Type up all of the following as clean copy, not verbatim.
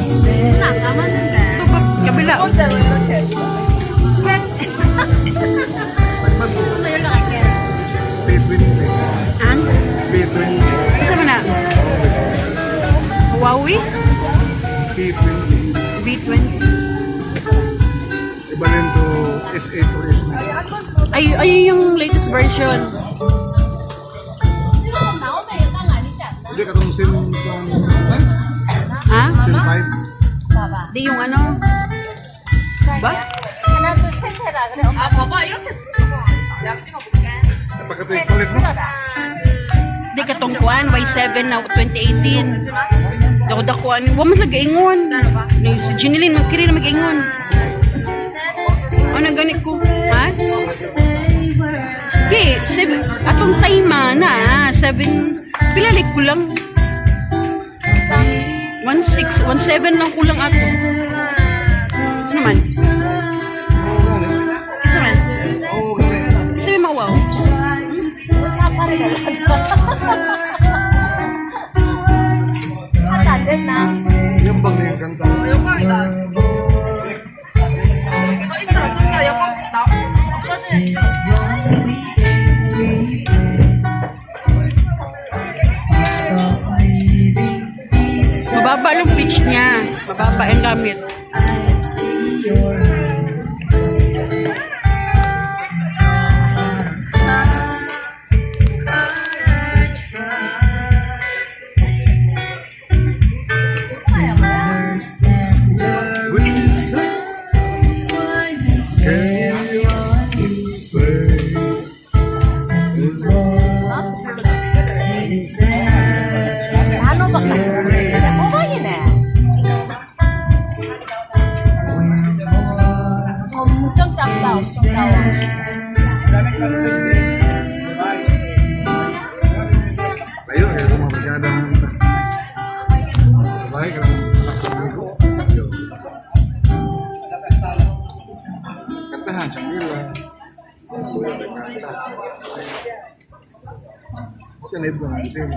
안 남았는데. kabila. 혼자 왜 이렇게? 또 연락할게. Ang? Isa man na? Huawei? B20. Iba rin to S8 or S9. Ay yung latest version. 나오면 연락 아니지 않나? Hindi katong SIM 5? Ha? SIM 5? 봐봐. Di yung ano? Ba? 하나 둘셋 해라 그래. 아 봐봐 이렇게. 내가 찍어볼게. Pagkatay palit mo? Di katong kuan, Y7 na 2018. Dakuan. Wa man nag-ingon. Si Jeneline magkiri na mag-ingon. Ano ganit ko? Ha? Okay, atong time na 7. Pilalik ko lang. 16, 17 lang kulang ato. Ano man? Isa man? Isa man mawaw? 하나 안 됐나? Yung bang na yung kanta? 영광이다. 진짜 영광 나 없어지네. Mababa lang pitch niya. Mababa ang gamit. 나눠 먹자. 호박이네. 엄청 작다, 엄청 작아. Ayun, kaya mga barkada ng bahay ka lang nakasabay ko. Kantahan, Shangri-La. Okay na iba ng SIM.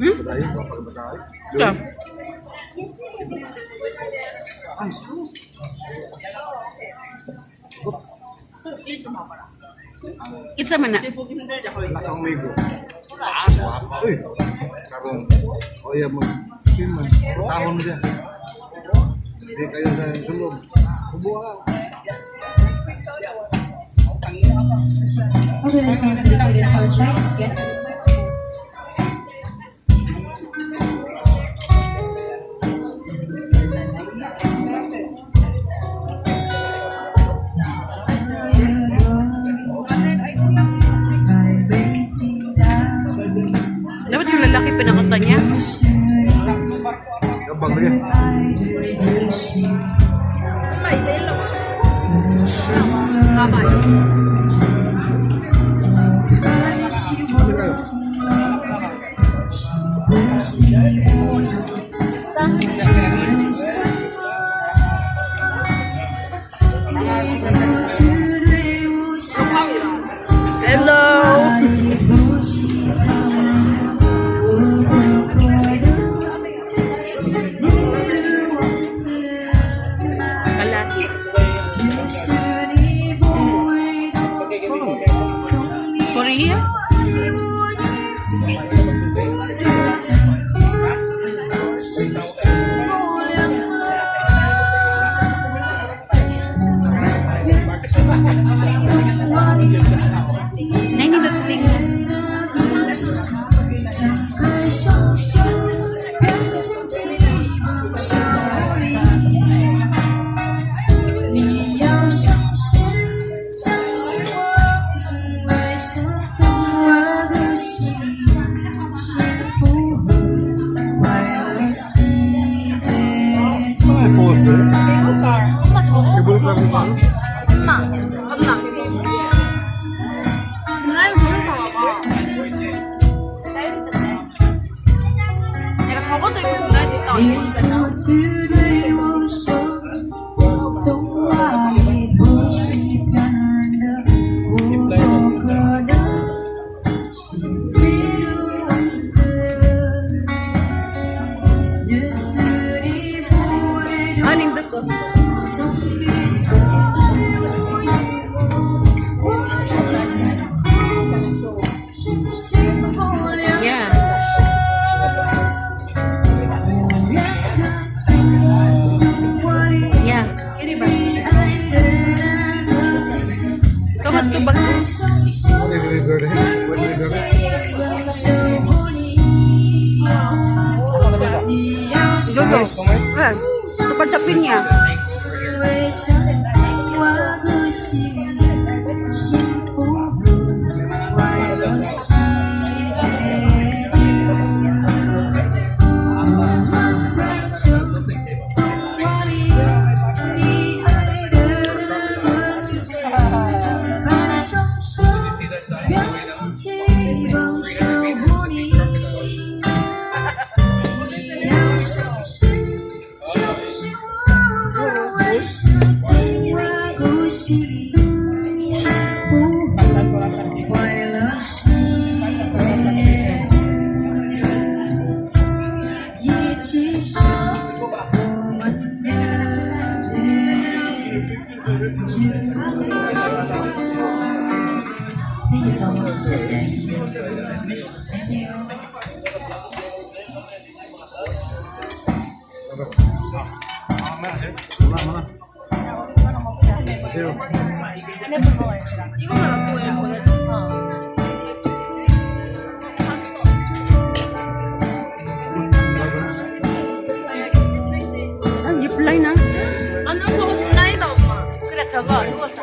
Patayin, papagbatay. Ito. Kitsa man na. Nasa umigo. Swapa. Uy! Karong. O yan, mag-SIM man. Tahon mo dyan. Hindi kayo sa sulong. Kubuha. Over the songs dedicated to our Chinese guests. Dapat yung lalaki pinakanta niya. Gabang rin. 엄마 이제 일로 와. 가봐. Ano kayo? Hello! Kalati. Korea? Nainilatuling na. 张开双手，让自己梦想里。你要相信，相信我，为守在我的心，幸福快乐是最 Ano yung poster? 엄마 저거 Ibulit lang yung ano? 엄마 엄마 라이브 보니까 봐봐. 내가 저것도 입고 라이브 있다가 你不只对我说，童话里不是骗人的，不可能是一路文字，只是你不 Aning dito. Don't be sorry, Yeah. Yeah. Ini ba? Kamat to ba? What is it, girl? What is it, girl? Dodo. Ah, tupad sa pinya. Thank you so much. 谢谢。Thank you. Mana? Zero. 이거만 안 보여 보내줘. Ah, giply na. 안 저거 지금 라이다 엄마. 그래 저거 누웠어.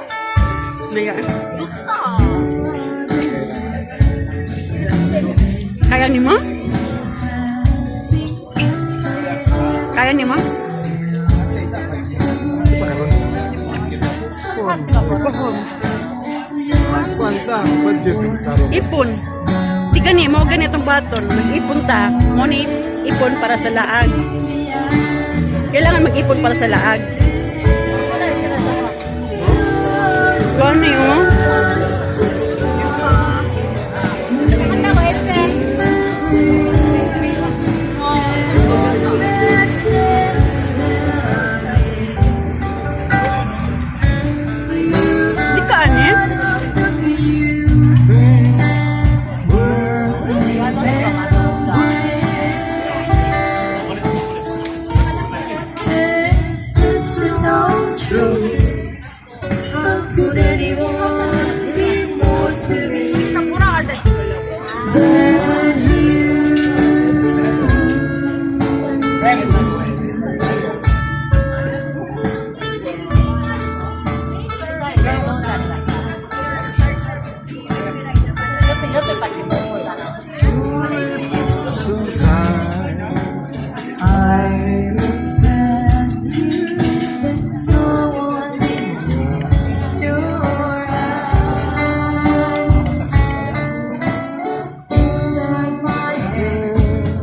Naya. 높다. Kaya ni mo? Kaya ni mo? Kuanta, budget taruh. Ipon. Di gani mo ganitong baton. Mag-ipon ta. Mo ni ipon para sa laag. Kailangan mag-ipon para sa laag. Gani oh. 한다고 했지? Di ka ani? 일단 돌아갈 때 찍으려고. 옆에밖에 못 보잖아.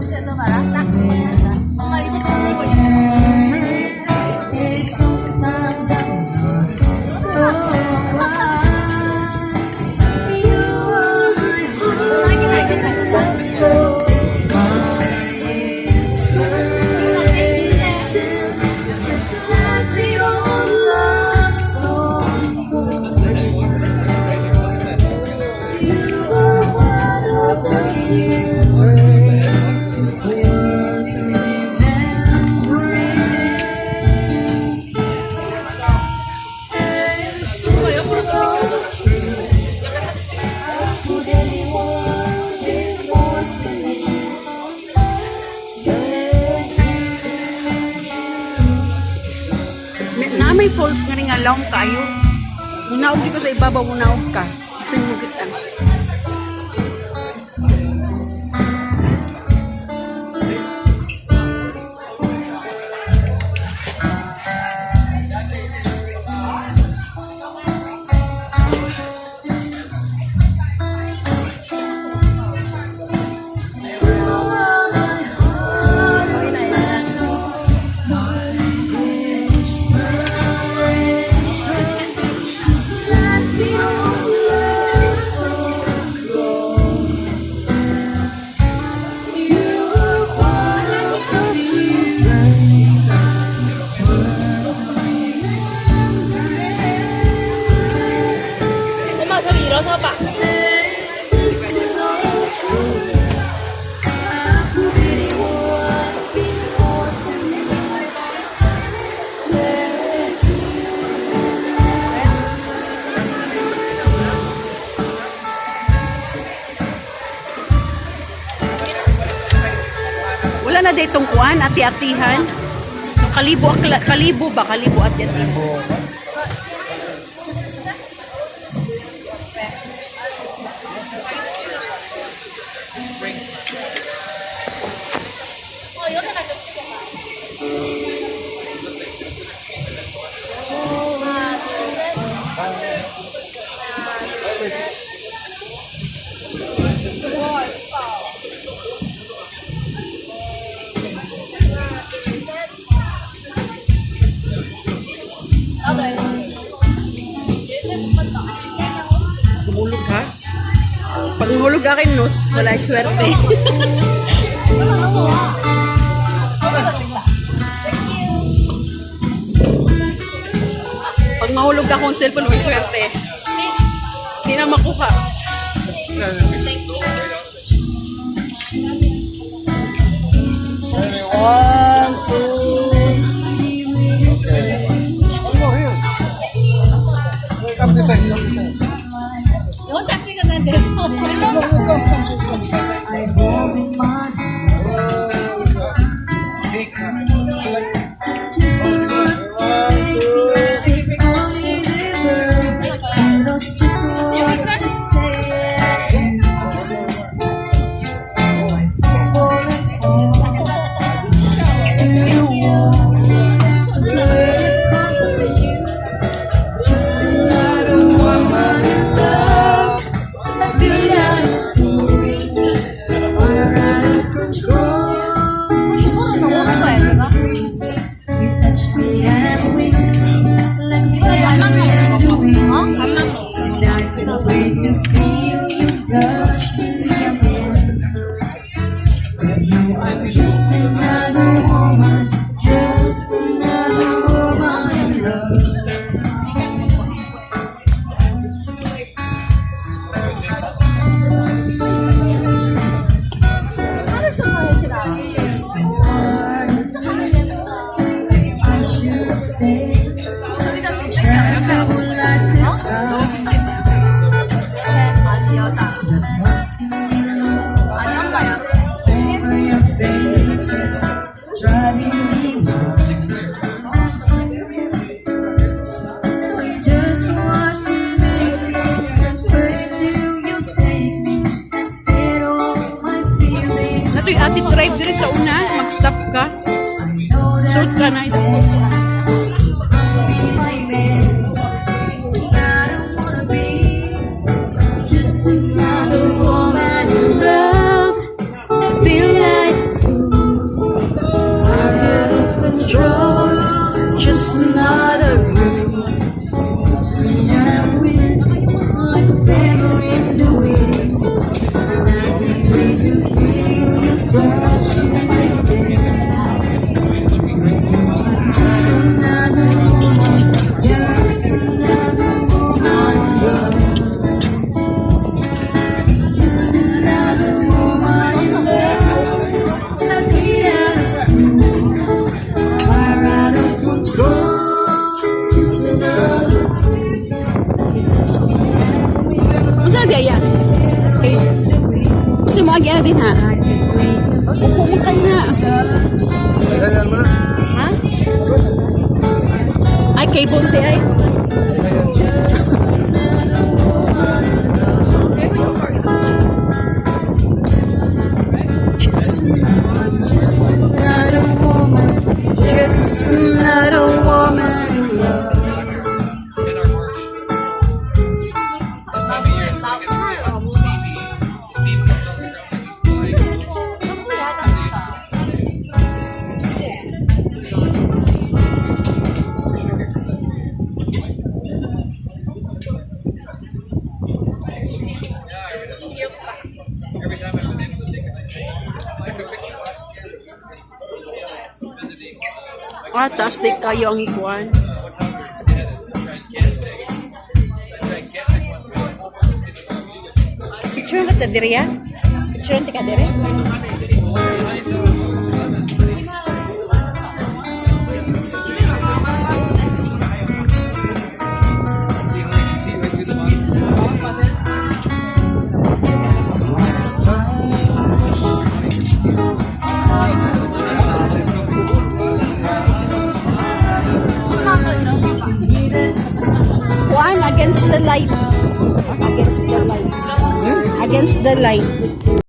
그래서 봐라. 딱 엄마 이제 보내고 있어. Na may falls nga rin nga long kayo. Munaog di ko sa ibabaw, munaog ka. Pinugitan. Just let me on love. kuan, ati-atihan. Kalibo, kalibo ba? Kalibo ati-atihan. 어, 여기다 좀 찍어봐. Tumulog ka? Pag mahulog ka kay Nos, wala yung swerte. Pag mahulog ka kung cellphone, may swerte. Hindi na makuha. One, two. Okay. One more here. Come this side. Come this side. 혼자 찍었는데 손 I hold in my just to watch you make me only deserve. And that's just what to say. You stay my fall and fall to your wall. So when it comes to you, just another woman in love. I feel like it's fire out of control. Just another you touch me and we like the air in the wind. And I can't wait to feel you touching me again. No, I'm just another woman, just another woman in love. I should stay. Travel like a child. 아니 여자 아니 엄마야 Over your faces, driving me wild. Just watching me, where do you take me? And set all my feelings. Natoy ati drive diri sa una, mag-stop ka. Know that Short ka na ito. be my man. Tonight I wanna be just another woman in love. I feel like I'm out of control. Just another woman. Touch me and win like a feather in the wind. And I can't wait to feel you touching me again. Just another woman, just another woman in love. Just another woman in love. I feel out of school, fire out of control. Just another you touch me and we Unsa gaya? Okay. Kasi mo agya din ha. I can't wait to Upo mo kanya. touch you. Ayan mo na. Ha? Ay, kay Bonte ay. Just another woman in love. Just another woman, just another woman in love. Ah, taas di kayo ang kuwan. Picture ka ta diri ya? Picture ka diri? Kuan, against the light. Against the light. Against the light.